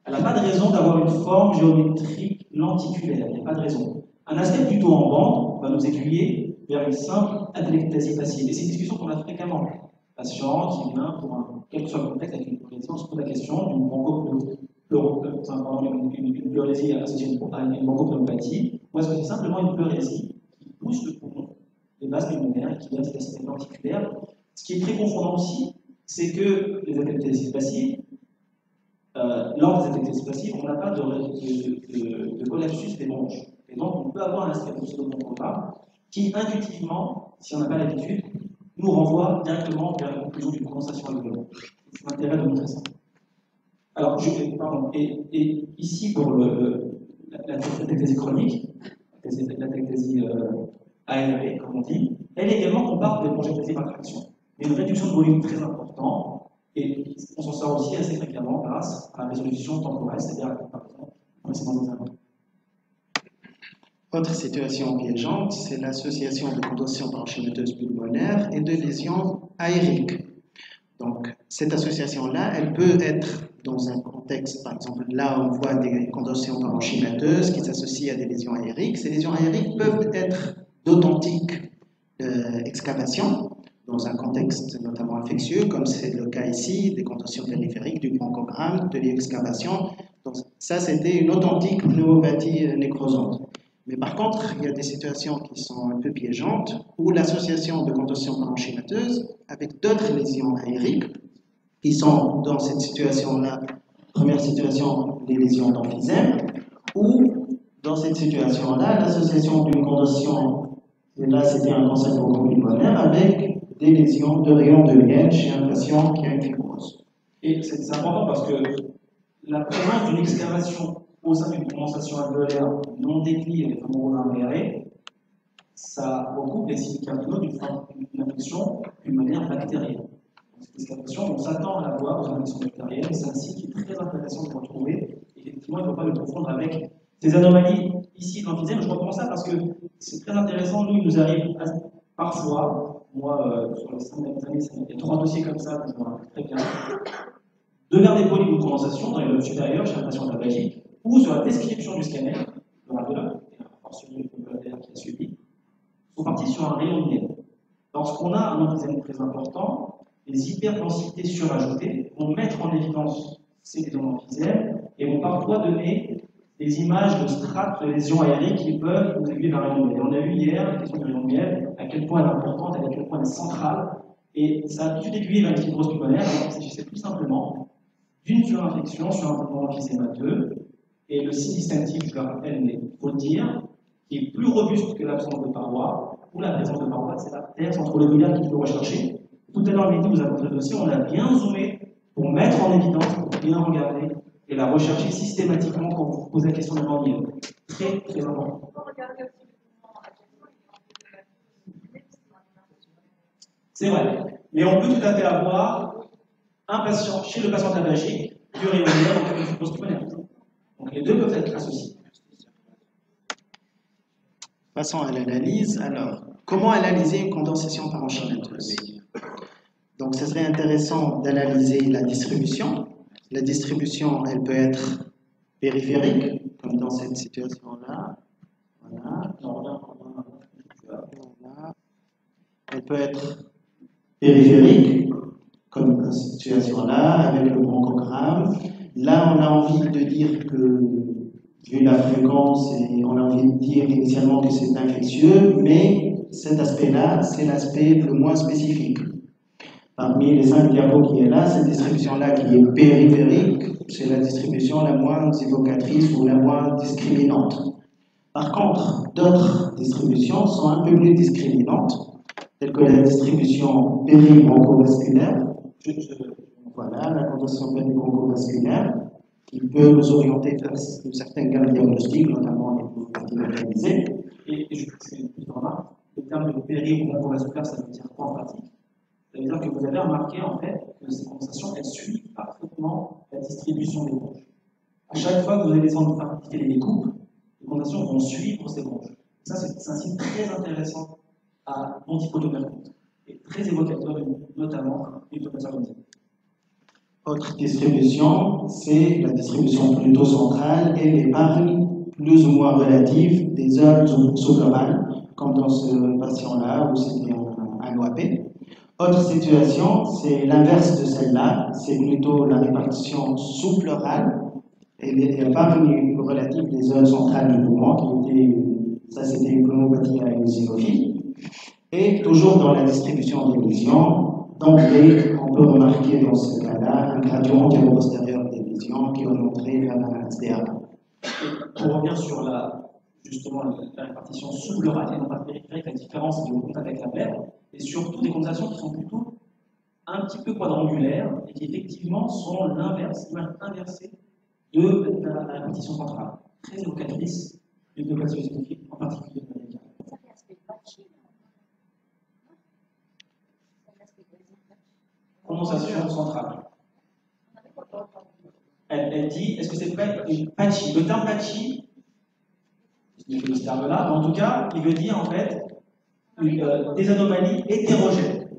Elle n'a pas de raison d'avoir une forme géométrique lenticulaire, il n'y a pas de raison. Un aspect plutôt en bande va nous aiguiller vers une simple atélectasie passive. Et c'est une discussion qu'on a fréquemment. Patient qui vient pour quel que soit le contexte avec une pleurésie, on se pose la question d'une pleurésie associée à une bronchopneumopathie, ou est-ce que c'est simplement une pleurésie qui pousse le poumon, les bases pulmonaires, qui donne cet aspect lenticulaire. Ce qui est très confondant aussi, c'est que les atélectasies passives, lors des atélectasies passives, on n'a pas de collapsus des bronches. Et donc, on peut avoir un aspect pseudo-bronchogramme qui, intuitivement, si on n'a pas l'habitude, nous renvoie directement vers la conclusion d'une condensation alvéolaire. C'est l'intérêt de montrer ça. Alors, et ici, pour l'atélectasie chronique, l'atélectasie aérée, comme on dit, elle également compare des bronchectasies par traction. Il y a une réduction de volume très importante, et on s'en sort aussi assez fréquemment grâce à la résolution temporelle, c'est-à-dire à la comparaison précédente des intervalles. Autre situation piégeante, c'est l'association de condensation parenchymateuse pulmonaire et de lésions aériques. Donc, cette association-là, elle peut être dans un contexte, par exemple, là on voit des condensations parenchymateuses qui s'associent à des lésions aériques. Ces lésions aériques peuvent être d'authentiques excavations dans un contexte notamment infectieux, comme c'est le cas ici, des contentions périphériques, du bronchogramme, de l'excavation. Donc ça, c'était une authentique pneumopathie nécrosante. Mais par contre, il y a des situations qui sont un peu piégeantes, où l'association de contention parenchymateuse avec d'autres lésions aériques, qui sont dans cette situation-là, première situation, des lésions d'emphysème, ou dans cette situation-là, l'association d'une condensation, et là c'était un cancer bronchopulmonaire, avec des lésions de rayons de miel chez un patient qui a une fibrose. Et c'est important parce que la présence d'une excavation au sein d'une condensation alvéolaire non décliée et pneumogrammes aérés, ça recoupe les signes cardinaux d'une infection pulmonaire bactérienne. On s'attend à la voir aux inversions bactériennes, c'est un site qui est très intéressant de retrouver. Effectivement, il ne faut pas le confondre avec ces anomalies ici l'emphysème. Je reprends ça parce que c'est très intéressant. Nous, il nous arrive parfois, moi, sur les 5 dernières années, il y a 3 dossiers comme ça, que je me rappelle très bien, de vers des polypes ou de condensation dans les lobes supérieurs chez un patient tabagique, ou sur la description du scanner, le radiologue, et un portionnaire qui a suivi, sont partis sur un rayon de miel. Lorsqu'on a un emphysème très important, les hyperdensités surajoutées vont mettre en évidence ces lésions d'emphysème et vont parfois donner des images de strates de lésions aériques qui peuvent nous aiguiller vers un rayon de miel. On a vu hier la question du rayon de miel, à quel point elle est importante, à quel point elle est centrale, et ça a tout de suite aiguillé vers une fibrose pulmonaire. Alors il s'agissait tout simplement d'une surinfection sur un poumon emphysémateux, et le signe distinctif, je le rappelle, mais il faut le dire, qui est plus robuste que l'absence de paroi, ou la présence de paroi, c'est la terre centrolobulaire qu'il faut rechercher. Tout à l'heure, midi, vous avez montré le dossier, on a bien zoomé pour mettre en évidence, pour bien regarder, et la rechercher systématiquement quand vous posez la question de l'envie. Très, très important. C'est vrai, mais on peut tout à fait avoir un patient, chez le patient tabagique, du rayon de miel en cas de fibrose pulmonaire. Donc les deux peuvent être associés. Passons à l'analyse. Alors, comment analyser une condensation parenchymatose? Donc, ce serait intéressant d'analyser la distribution. La distribution, elle peut être périphérique, comme dans cette situation-là. Voilà. Elle peut être périphérique, comme dans cette situation-là, avec le bronchogramme. Là, on a envie de dire que, vu la fréquence, on a envie de dire initialement que c'est infectieux, mais cet aspect-là, c'est l'aspect le moins spécifique. Parmi les 5 diapos qui est là, cette distribution-là qui est périphérique, c'est la distribution la moins évocatrice ou la moins discriminante. Par contre, d'autres distributions sont un peu plus discriminantes, telles que la distribution péribronchovasculaire. Voilà, la condensation péribronchovasculaire, qui peut nous orienter vers une certaine gamme diagnostique, notamment les neuropathies localisées. Et je fais une petite remarque, le terme de péribronchovasculaire, ça veut dire quoi en pratique? Ça veut dire que vous avez remarqué en fait que ces condensations, elles suivent parfaitement la distribution des bronches. À chaque fois que vous allez descendre faire appliquer les découpes, les condensations vont suivre ces bronches. Ça, c'est un signe très intéressant à l'antipotomercute et très évocateur, notamment du topomercute. Autre distribution, c'est la distribution plutôt centrale et l'épargne plus ou moins relative des zones sous-pleurales, comme dans ce patient-là où c'était un OAP. Autre situation, c'est l'inverse de celle-là, c'est plutôt la répartition sous-pleurale et l'épargne relative des zones centrales du poumon, ça c'était une pneumopathie à eosinophile. Et toujours dans la distribution des lésions, d'emblée, on peut remarquer dans ce cas-là un gradient antéro-postérieur des lésions qui va montrer vers un SDA. Pour revenir sur justement la répartition sous-pleurale et non pas périphérique, la différence est au contact avec la plèvre, et surtout des condensations qui sont plutôt un petit peu quadrangulaires et qui effectivement sont l'inverse, l'image inversée de la répartition centrale. Très évocatrice d'une pneumopathie eosinophile, en particulier américaine. Condensation centrale. Elle dit, est-ce que c'est patchy? Le terme patchy, je dis ce terme-là, mais en tout cas, il veut dire en fait des anomalies hétérogènes.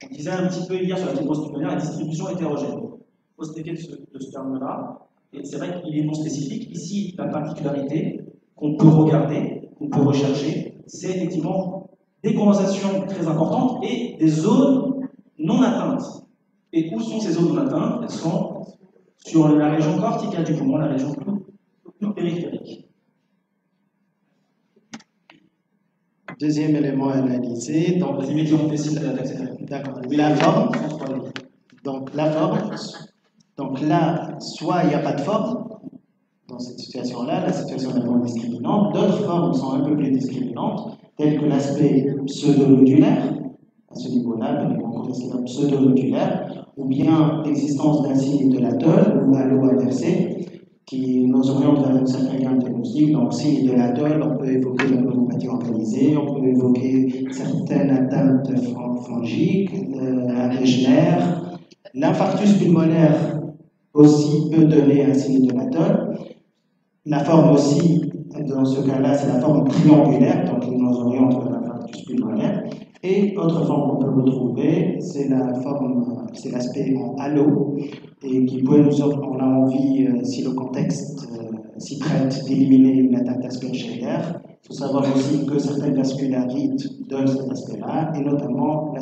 On disait un petit peu hier sur la fibrose pulmonaire, la distribution hétérogène. Il faut se méfier de ce terme-là, et c'est vrai qu'il est non spécifique. Ici, la particularité qu'on peut regarder, qu'on peut rechercher, c'est effectivement des condensations très importantes et des zones non atteintes. Et où sont ces zones non atteintes? Elles sont sur la région corticale du poumon, la région plus périphérique. Deuxième élément analysé, donc la forme. Donc la forme. Donc là, soit il n'y a pas de forme dans cette situation-là, la situation est vraiment discriminante. D'autres formes sont un peu plus discriminantes, telles que l'aspect pseudo-nodulaire, à ce niveau-là, le pseudo-nodulaire, ou bien l'existence d'un signe de l'atoll ou halo inversé, qui nous oriente vers une certaine gamme diagnostique. Donc, signe de l'atole, on peut évoquer la pneumopathie organisée, on peut évoquer certaines atteintes fongiques, un régénère. L'infarctus pulmonaire aussi peut donner un signe de l'atole. La forme aussi, dans ce cas-là, c'est la forme triangulaire, donc il nous oriente vers l'infarctus pulmonaire. Et autre forme qu'on peut retrouver, c'est la forme, c'est l'aspect en halo, et qui peut nous, on a envie, si le contexte s'y prête, d'éliminer une atteinte aspergéaire. Il faut savoir aussi que certaines vascularites donnent cet aspect-là, et notamment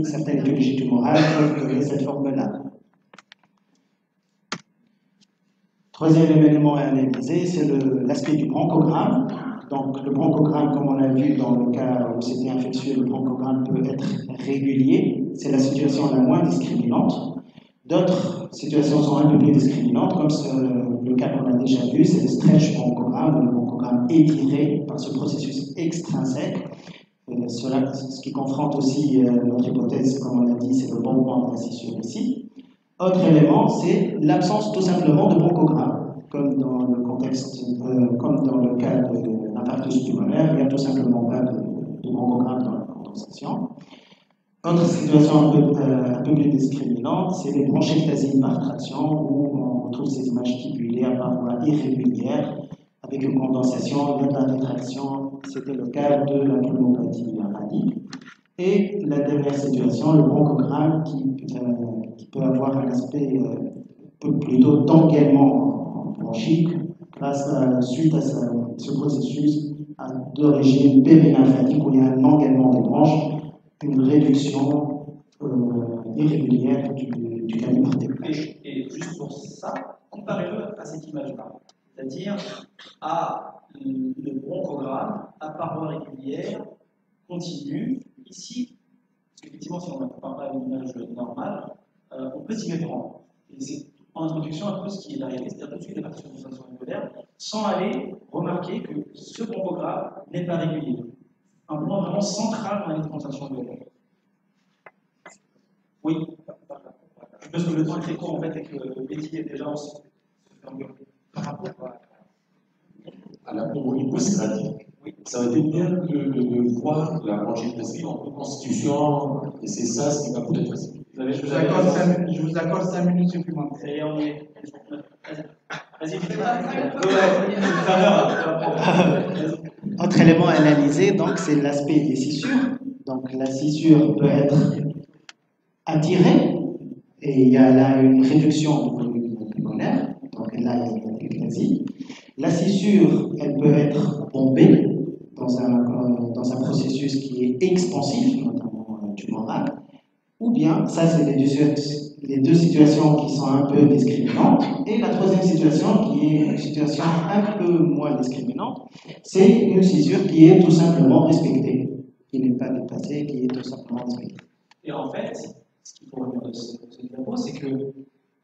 certaines étiologies tumorales peuvent donner cette forme-là. Troisième élément à analyser, c'est l'aspect du bronchogramme. Donc, le bronchogramme, comme on l'a vu dans le cas où c'était infectieux, le bronchogramme peut être régulier. C'est la situation la moins discriminante. D'autres situations sont un peu plus discriminantes, comme le cas qu'on a déjà vu, c'est le stretch bronchogramme, où le bronchogramme est étiré par ce processus extrinsèque. Ce qui confronte aussi notre hypothèse, comme on l'a dit, c'est le bombement de la scissure ici. Autre élément, c'est l'absence tout simplement de bronchogramme. Comme dans le contexte, comme dans le cas de l'infarctus pulmonaire, il n'y a tout simplement pas de bronchogramme dans la condensation. Autre situation un peu plus discriminante, c'est les bronchectasies par traction, où on trouve ces images tubulées à parois irrégulières, avec une condensation, il y a de la rétraction. C'était le cas de la pneumopathie radique. Et la dernière situation, le bronchogramme qui peut avoir un aspect plutôt d'engaiement bronchique suite à ce processus d'origine périlymphatique où il y a un engaiement des bronches, une réduction irrégulière du calibre des bronches. Et juste pour ça, comparez-le à cette image-là, c'est-à-dire à le bronchogramme à parois régulières, continue. Ici, parce qu'effectivement, si on ne compare pas à une image normale, on peut s'y méprendre. Et c'est en introduction un peu ce qui est arrivé, c'est-à-dire tout de suite les partitions de sensation angulaire, sans aller remarquer que ce bronchogramme n'est pas régulier. Un point vraiment central dans la dispensation angulaire. Oui. Je pense que le temps est très court en fait et que Betty est déjà en par rapport à la pneumonie radique. Ça aurait été bien de voir la bronchectasie en reconstitution, et c'est ça ce qui va peut-être facile. Je vous accorde 5 minutes supplémentaires. Et on est. Vas-y, Autre élément à analyser, donc, c'est l'aspect des scissures. Donc, la scissure peut être attirée, et il y a là une réduction du volume pulmonaire, donc là, il y a une ectasie. La scissure, elle peut être bombée dans un processus qui est expansif, notamment tumoral, ou bien, ça c'est les deux situations qui sont un peu discriminantes, et la troisième situation qui est une situation un peu moins discriminante, c'est une scissure qui est tout simplement respectée, qui n'est pas dépassée, qui est tout simplement respectée. Et en fait, ce qu'il faut retenir de ce diapo, c'est que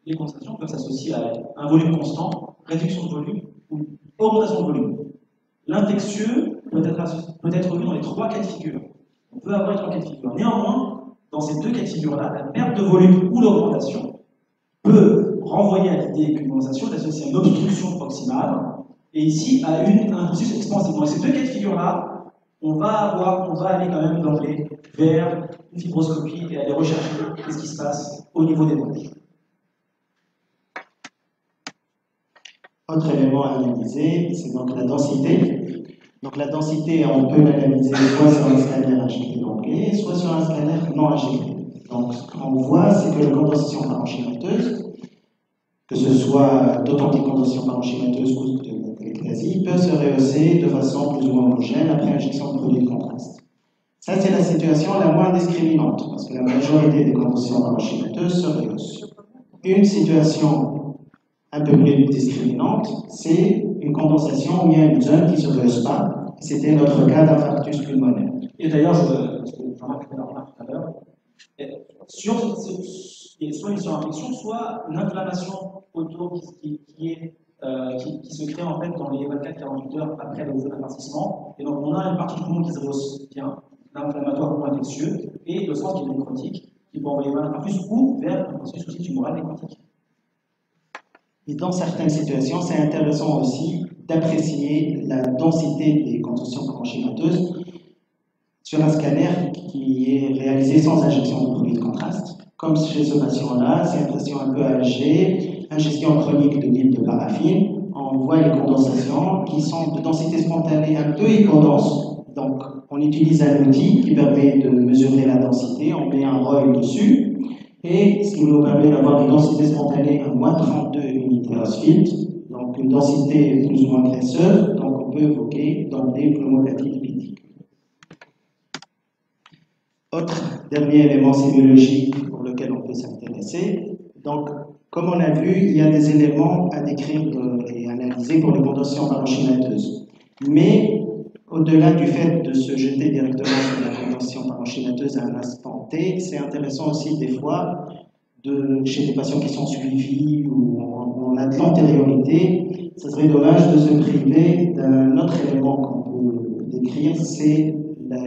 les concentrations peuvent s'associer à un volume constant, réduction de volume ou augmentation de volume. L'infectieux peut être vu dans les trois cas de figure. On peut avoir les trois cas de figure. Néanmoins, dans ces deux cas de figure-là, la perte de volume ou l'augmentation peut renvoyer à l'idée qu'une condensation est associée à une obstruction proximale, et ici à un processus expansif. Dans ces deux cas de figure-là, on va aller quand même d'emblée vers une fibroscopie et aller rechercher ce qui se passe au niveau des bronches. Autre élément à analyser, c'est donc la densité. Donc la densité, on peut l'analyser soit sur un scanner injecté d'emblée, soit sur un scanner non injecté. Donc ce qu'on voit, c'est que la condensation parenchymateuse, que ce soit d'authentiques condensations parenchymateuses ou de l'ectasie, peut se rehausser de façon plus ou moins homogène après injection de produits de contraste. Ça, c'est la situation la moins discriminante, parce que la majorité des condensations parenchymateuses se rehaussent. Une situation un peu plus discriminante, c'est une condensation où il y a une zone qui ne se rehausse pas. C'était notre cas d'infarctus pulmonaire. Et d'ailleurs, Jean-Marc a fait la remarque tout à l'heure, soit une surinfection, soit une inflammation autour qui se crée en fait dans les 24-48 heures après le farcissement. Et donc on a une partie du poumon qui se rehausse bien, l'inflammatoire ou infectieux, et le centre qui est nécrotique, qui peut envoyer vers l'infarctus ou vers un processus aussi tumoral nécrotique. Et dans certaines situations, c'est intéressant aussi d'apprécier la densité des contusions parenchymateuses sur un scanner qui est réalisé sans injection de produit de contraste. Comme chez ce patient-là, c'est un patient un peu âgé, ingestion chronique de l'huile de paraffine. On voit les condensations qui sont de densité spontanée un peu écondense. Donc, on utilise un outil qui permet de mesurer la densité, on met un ROI dessus, et ce qui nous permet d'avoir une densité spontanée à moins 32 unités Hounsfield, donc une densité plus ou moins graisseuse, donc on peut évoquer dans des pneumopathies lipidiques. Autre dernier élément sémiologique pour lequel on peut s'intéresser, donc comme on a vu, il y a des éléments à décrire et analyser pour les contusions parenchymateuses. Mais au-delà du fait de se jeter directement sur la contusion parenchymateuse à un instant T, c'est intéressant aussi des fois, chez des patients qui sont suivis ou on a de l'antériorité, ce serait dommage de se priver d'un autre élément qu'on peut décrire, c'est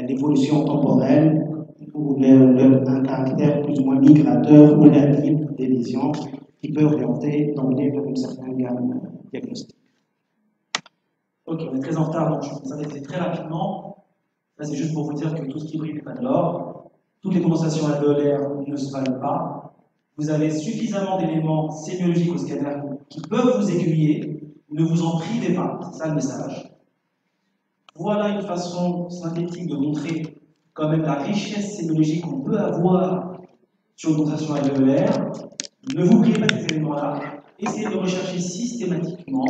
l'évolution temporelle ou un caractère plus ou moins migrateur ou la type des lésions qui peut orienter d'emblée vers une certaine gamme diagnostique. Ok, on est très en retard, donc je vais s'arrêter très rapidement. Là, c'est juste pour vous dire que tout ce qui brille n'est pas de l'or. Toutes les condensations alvéolaires ne se valent pas. Vous avez suffisamment d'éléments sémiologiques au scanner qui peuvent vous aiguiller. Ne vous en privez pas, c'est ça le message. Voilà une façon synthétique de montrer quand même la richesse sémiologique qu'on peut avoir sur une condensation alvéolaire. Ne vous privez pas de ces éléments-là. Essayez de rechercher systématiquement.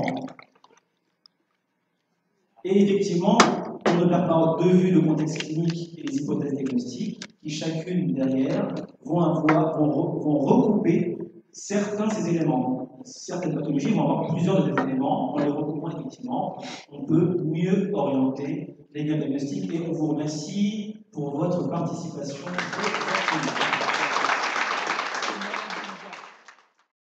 Et effectivement, on ne perd pas de vue le contexte clinique et les hypothèses diagnostiques qui, chacune derrière, vont recouper certains de ces éléments. Certaines pathologies vont avoir plusieurs de ces éléments. En les recoupant, effectivement, on peut mieux orienter les gammes diagnostiques. Et on vous remercie pour votre participation.